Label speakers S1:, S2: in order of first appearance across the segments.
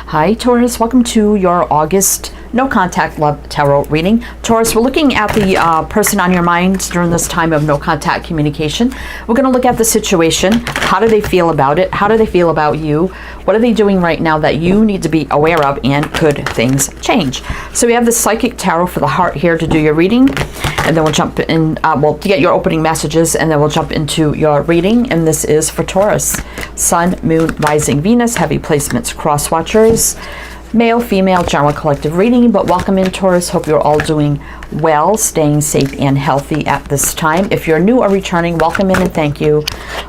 S1: Hi Taurus, welcome to your August No Contact Love Tarot reading. Taurus, we're looking at the person on your mind during this time of no contact communication. We're going to look at the situation. How do they feel about it? How do they feel about you? What are they doing right now that you need to be aware of, and could things change? So we have the Psychic Tarot for the Heart here to do your reading, and then we'll jump in, to get your opening messages, and then we'll jump into your reading. And this is for Taurus. Sun, Moon, Rising, Venus, heavy placements, cross watchers, male, female, general collective reading. But welcome in, Taurus. Hope you're all doing well, staying safe and healthy at this time. If you're new or returning, welcome in and thank you.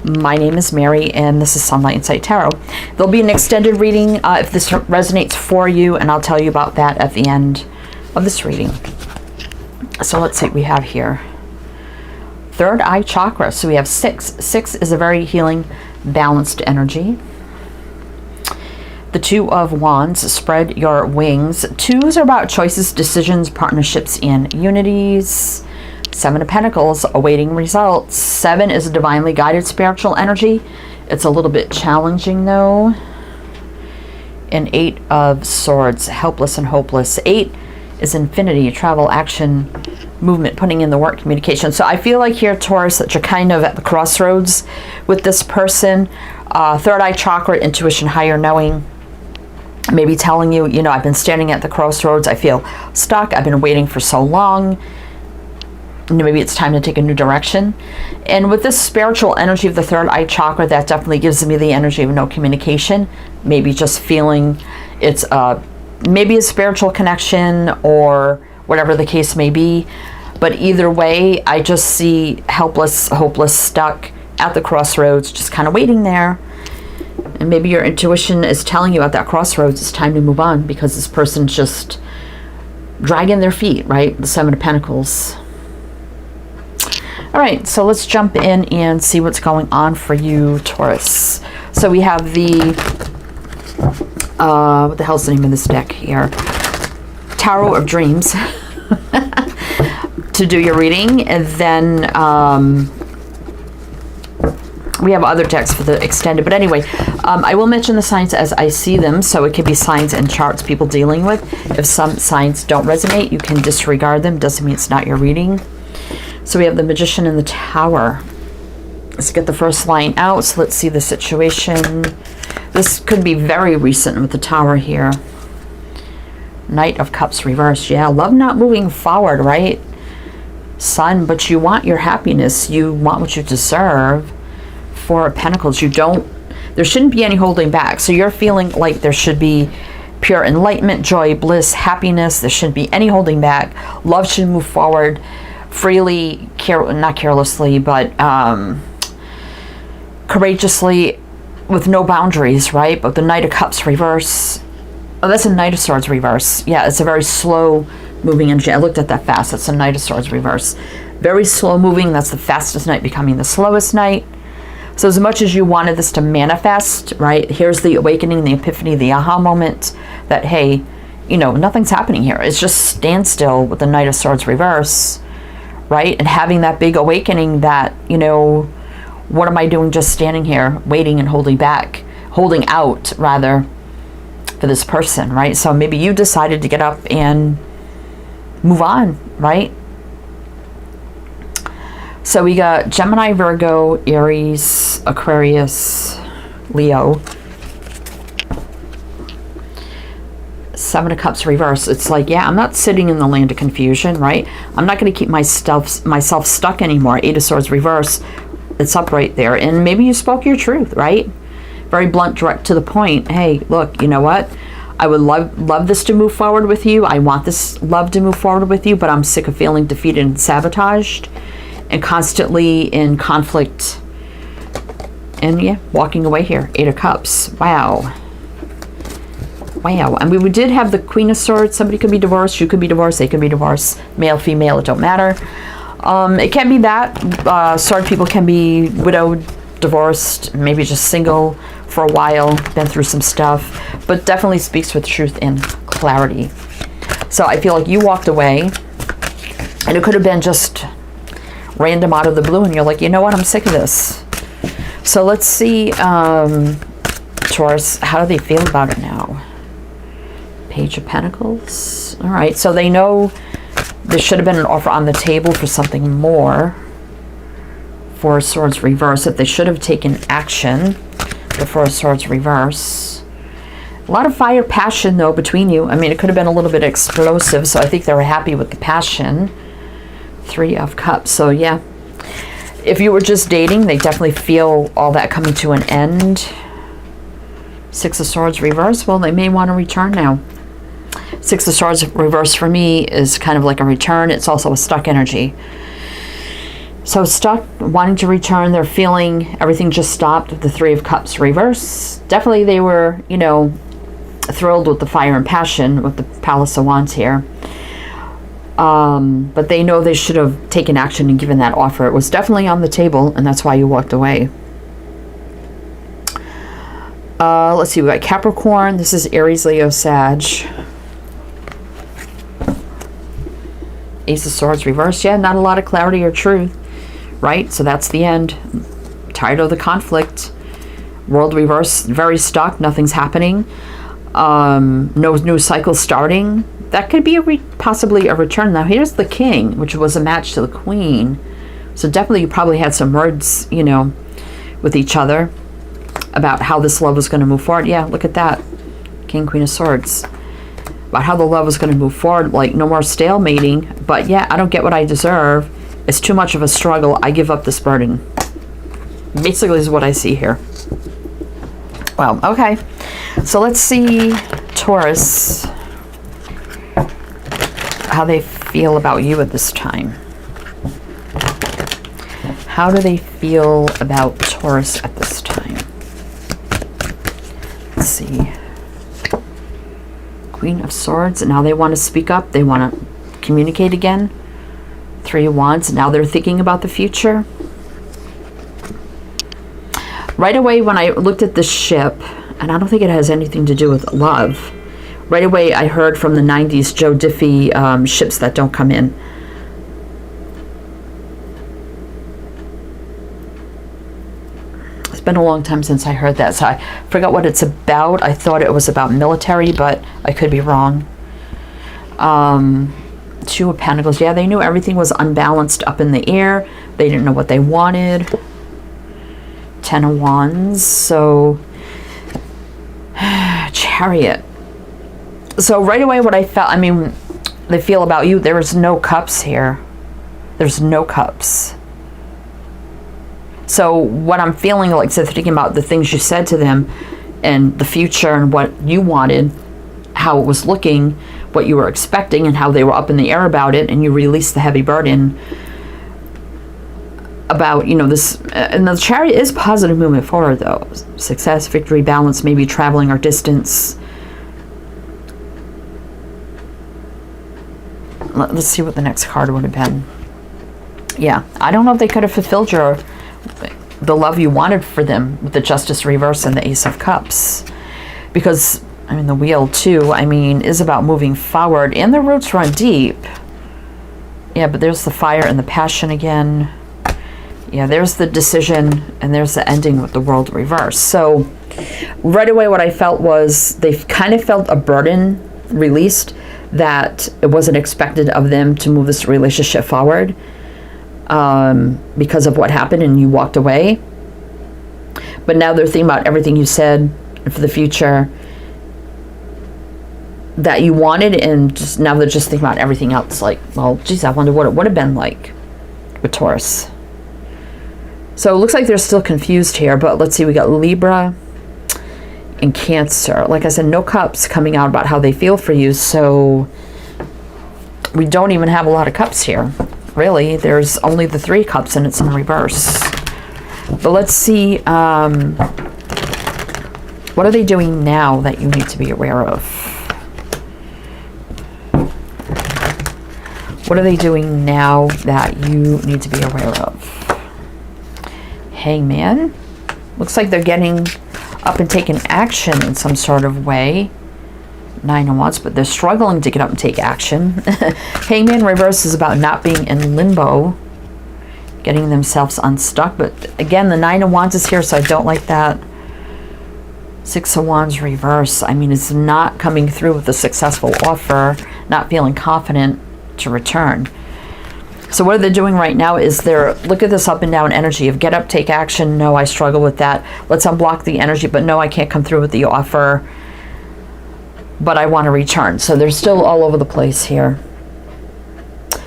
S1: My name is Mary, and this is Sunlight Insight Tarot. There'll be an extended reading if this resonates for you, and I'll tell you about that at the end of this reading. So let's see what we have here. Third eye chakra. So we have 6. 6 is a very healing, balanced energy. The Two of Wands, spread your wings. 2s are about choices, decisions, partnerships, and unities. 7 of Pentacles, awaiting results. 7 is a divinely guided spiritual energy. It's a little bit challenging though. And 8 of Swords, helpless and hopeless. 8 is infinity, travel, action, movement, putting in the work, communication. So I feel like here, Taurus, that you're kind of at the crossroads with this person. Third eye chakra, intuition, higher knowing. Maybe telling you, you know, I've been standing at the crossroads. I feel stuck. I've been waiting for so long. You know, maybe it's time to take a new direction. And with this spiritual energy of the third eye chakra, that definitely gives me the energy of no communication. Maybe just feeling it's maybe a spiritual connection or whatever the case may be. But either way, I just see helpless, hopeless, stuck at the crossroads, just kind of waiting there. And maybe your intuition is telling you at that crossroads it's time to move on, because this person's just dragging their feet, right? The 7 of Pentacles. All right, so let's jump in and see what's going on for you, Taurus. So we have the, what the hell's the name of this deck here? Tarot of Dreams to do your reading. And then we have other decks for the extended, but anyway, I will mention the signs as I see them. So it could be signs and charts people dealing with. If some signs don't resonate, you can disregard them. Doesn't mean it's not your reading. So we have the Magician and the Tower. Let's get the first line out. So let's see the situation. This could be very recent with the Tower here. Knight of Cups reversed. Yeah, love not moving forward, right? Sun, but you want your happiness. You want what you deserve. 4 of Pentacles. You don't, there shouldn't be any holding back. So you're feeling like there should be pure enlightenment, joy, bliss, happiness. There shouldn't be any holding back. Love should move forward freely, not carelessly, but courageously, with no boundaries, right? But the Knight of Cups reverse. Oh, that's a Knight of Swords reverse. Yeah, it's a very slow moving energy. I looked at that fast. It's a Knight of Swords reverse. Very slow moving. That's the fastest knight becoming the slowest knight. So as much as you wanted this to manifest, right, here's the awakening, the epiphany, the aha moment that, hey, you know, nothing's happening here. It's just standstill with the Knight of Swords reverse, right? And having that big awakening that, you know, what am I doing just standing here, waiting and holding out, rather, for this person, right? So maybe you decided to get up and move on, right? So we got Gemini, Virgo, Aries, Aquarius, Leo. 7 of Cups reverse. It's like, yeah, I'm not sitting in the land of confusion, right? I'm not going to keep myself stuck anymore. 8 of Swords reverse. It's up right there. And maybe you spoke your truth, right? Very blunt, direct to the point. Hey, look, you know what? I would love this to move forward with you. I want this love to move forward with you, but I'm sick of feeling defeated and sabotaged and constantly in conflict. And yeah, walking away here. 8 of Cups. Wow. Wow. I mean, we did have the Queen of Swords. Somebody could be divorced. You could be divorced. They could be divorced. Male, female, it don't matter. It can be that. Sword people can be widowed, divorced, maybe just single for a while, been through some stuff, but definitely speaks with truth and clarity. So I feel like you walked away, and it could have been just random out of the blue, and you're like, you know what, I'm sick of this. So let's see, Taurus, how do they feel about it now? Page of Pentacles. All right, so they know there should have been an offer on the table for something more. Four of Swords reverse. If they should have taken action, the Four of Swords reverse. A lot of fire, passion, though, between you. I mean, it could have been a little bit explosive, so I think they were happy with the passion. Three of Cups. So, yeah. If you were just dating, they definitely feel all that coming to an end. Six of Swords reverse. Well, they may want to return now. Six of Swords reverse for me is kind of like a return. It's also a stuck energy. So stuck, wanting to return, they're feeling everything just stopped. The Three of Cups reverse. Definitely they were, you know, thrilled with the fire and passion with the Palace of Wands here. But they know they should have taken action and given that offer. It was definitely on the table, and that's why you walked away. Let's see, we got Capricorn. This is Aries, Leo, Sag. Ace of Swords reverse. Yeah, not a lot of clarity or truth. Right? So that's the end. Tired of the conflict. World reverse, very stuck. Nothing's happening. No new cycle starting. That could be possibly a return. Now, here's the King, which was a match to the Queen. So definitely you probably had some words, you know, with each other about how this love was going to move forward. Yeah, look at that. King, Queen of Swords. About how the love was going to move forward. Like, no more stalemating. But yeah, I don't get what I deserve. It's too much of a struggle. I give up this burden. Basically is what I see here. Well, okay. So let's see, Taurus, how they feel about you at this time. How do they feel about Taurus at this time? Let's see. Queen of Swords. Now they want to speak up. They want to communicate again. Three of Wands. Now they're thinking about the future. Right away when I looked at the ship, and I don't think it has anything to do with love, right away I heard from the 90s Joe Diffie, ships that don't come in. It's been a long time since I heard that, so I forgot what it's about. I thought it was about military, but I could be wrong. Two of Pentacles. Yeah, they knew everything was unbalanced up in the air. They didn't know what they wanted. Ten of Wands. So, Chariot. So right away what I felt, I mean, they feel about you, there is no cups here. There's no cups. So what I'm feeling like, so thinking about the things you said to them and the future and what you wanted, how it was looking, what you were expecting, and how they were up in the air about it, and you released the heavy burden about, you know, this. And the Chariot is positive movement forward, though. Success, victory, balance, maybe traveling or distance. Let's see what the next card would have been. Yeah, I don't know if they could have fulfilled the love you wanted for them with the Justice reverse and the Ace of Cups, because I mean, the Wheel, too, I mean, is about moving forward, and the roots run deep. Yeah, but there's the fire and the passion again. Yeah, there's the decision, and there's the ending with the World reverse. So, right away, what I felt was they kind of felt a burden released that it wasn't expected of them to move this relationship forward because of what happened, and you walked away. But now they're thinking about everything you said for the future that you wanted, and just now they're just thinking about everything else. Like, well, geez, I wonder what it would have been like with Taurus. So it looks like they're still confused here, but let's see, we got Libra and Cancer. Like I said, no cups coming out about how they feel for you, so we don't even have a lot of cups here. Really, there's only the Three Cups, and it's in reverse. But let's see, what are they doing now that you need to be aware of? What are they doing now that you need to be aware of? Hangman. Looks like they're getting up and taking action in some sort of way. Nine of Wands, but they're struggling to get up and take action. Hangman reverse is about not being in limbo, getting themselves unstuck. But again, the Nine of Wands is here, so I don't like that. Six of Wands reverse. I mean, it's not coming through with a successful offer, not feeling confident to return. So what they're doing right now is look at this up and down energy of get up, take action. No, I struggle with that. Let's unblock the energy, but no, I can't come through with the offer, but I want to return. So they're still all over the place here.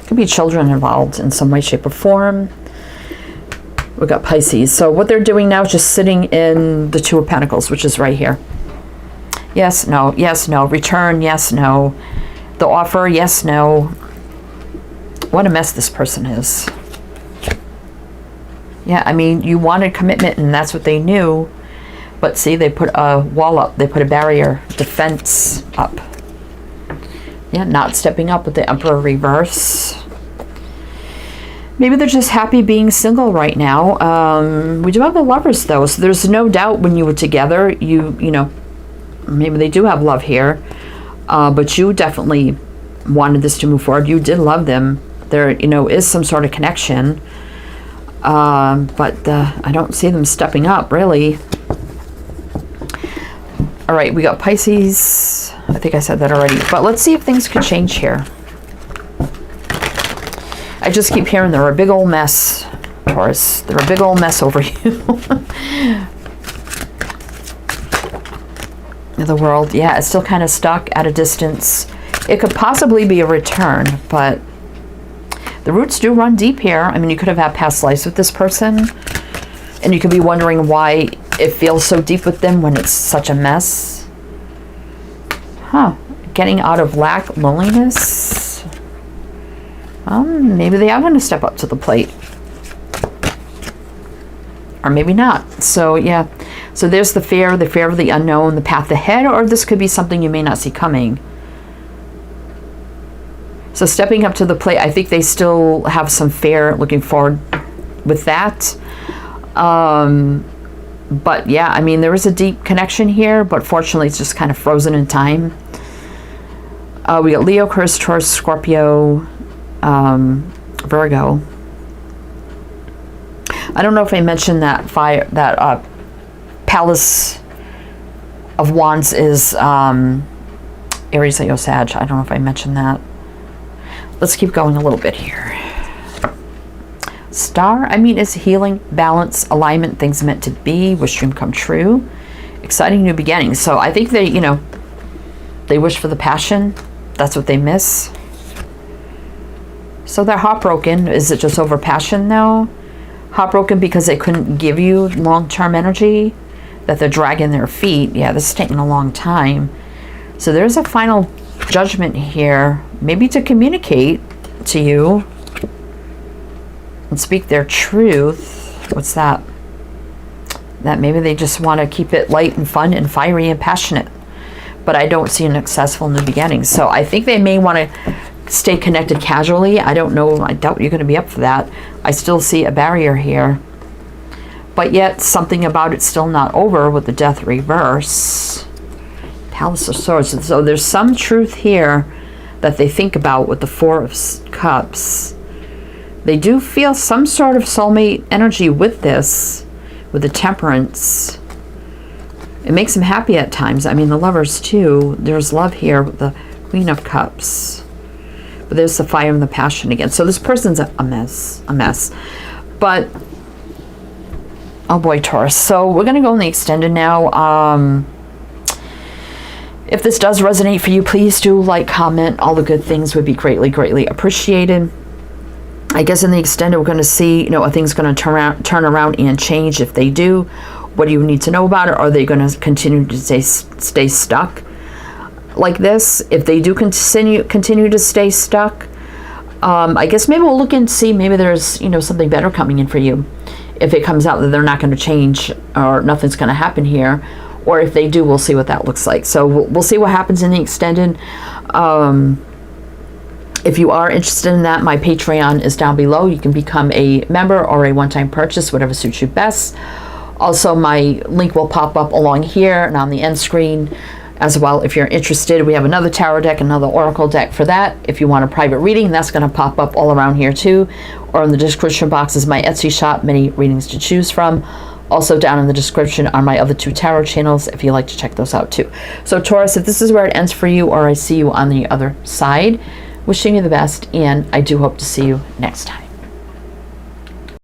S1: Could be children involved in some way, shape, or form. We've got Pisces. So what they're doing now is just sitting in the Two of Pentacles, which is right here. Yes, no, yes, no. Return, yes, no. The offer, yes, no. What a mess this person is. Yeah, I mean, you wanted commitment and that's what they knew. But see, they put a wall up. They put a barrier, defense up. Yeah, not stepping up with the Emperor reverse. Maybe they're just happy being single right now. We do have the Lovers, though, so there's no doubt when you were together, you know, maybe they do have love here, but you definitely wanted this to move forward. You did love them. There, you know, is some sort of connection, but I don't see them stepping up, really. All right, we got Pisces. I think I said that already, but let's see if things could change here. I just keep hearing they're a big old mess, Taurus. They're a big old mess over you. The world, yeah, it's still kind of stuck at a distance. It could possibly be a return, but the roots do run deep here. I mean, you could have had past lives with this person, and you could be wondering why it feels so deep with them when it's such a mess. Huh. Getting out of lack, loneliness. Maybe they are going to step up to the plate. Or maybe not. So, yeah. So there's the fear of the unknown, the path ahead, or this could be something you may not see coming. So stepping up to the plate, I think they still have some fear looking forward with that. But yeah, I mean, there is a deep connection here, but fortunately it's just kind of frozen in time. We got Leo, Aquarius, Taurus, Scorpio, Virgo. I don't know if I mentioned that Palace of Wands is Aries, Leo, Sag. I don't know if I mentioned that. Let's keep going a little bit here. Star, I mean, it's healing, balance, alignment, things meant to be, wish dream come true, exciting new beginnings. So I think they, you know, they wish for the passion. That's what they miss. So they're heartbroken. Is it just over passion though? Heartbroken because they couldn't give you long-term energy, that they're dragging their feet. Yeah, this is taking a long time. So there's a final judgment here, maybe to communicate to you and speak their truth. What's that? That maybe they just want to keep it light and fun and fiery and passionate. But I don't see an successful new beginning. So I think they may want to stay connected casually. I don't know. I doubt you're going to be up for that. I still see a barrier here. But yet something about it's still not over with the Death reverse. Palace of Swords. So there's some truth here that they think about with the Four of Cups. They do feel some sort of soulmate energy with this, with the Temperance. It makes them happy at times. I mean, the Lovers too. There's love here with the Queen of Cups. But there's the fire and the passion again. So this person's a mess. But, oh boy, Taurus. So we're going to go in the extended now. If this does resonate for you, please do like, comment. All the good things would be greatly, greatly appreciated. I guess in the extended, we're going to see, you know, are things going to turn around and change? If they do, what do you need to know about it? Are they going to continue to stay stuck like this? If they do continue to stay stuck, I guess maybe we'll look and see, maybe there's, you know, something better coming in for you. If it comes out that they're not going to change or nothing's going to happen here, or if they do, we'll see what that looks like. So we'll see what happens in the extended. If you are interested in that, my Patreon is down below. You can become a member or a one-time purchase, whatever suits you best. Also, my link will pop up along here and on the end screen as well. If you're interested, we have another tarot deck, another oracle deck for that. If you want a private reading, that's going to pop up all around here too. Or in the description box is my Etsy shop, many readings to choose from. Also down in the description are my other 2 tarot channels if you'd like to check those out too. So Taurus, if this is where it ends for you, or I see you on the other side, wishing you the best, and I do hope to see you next time.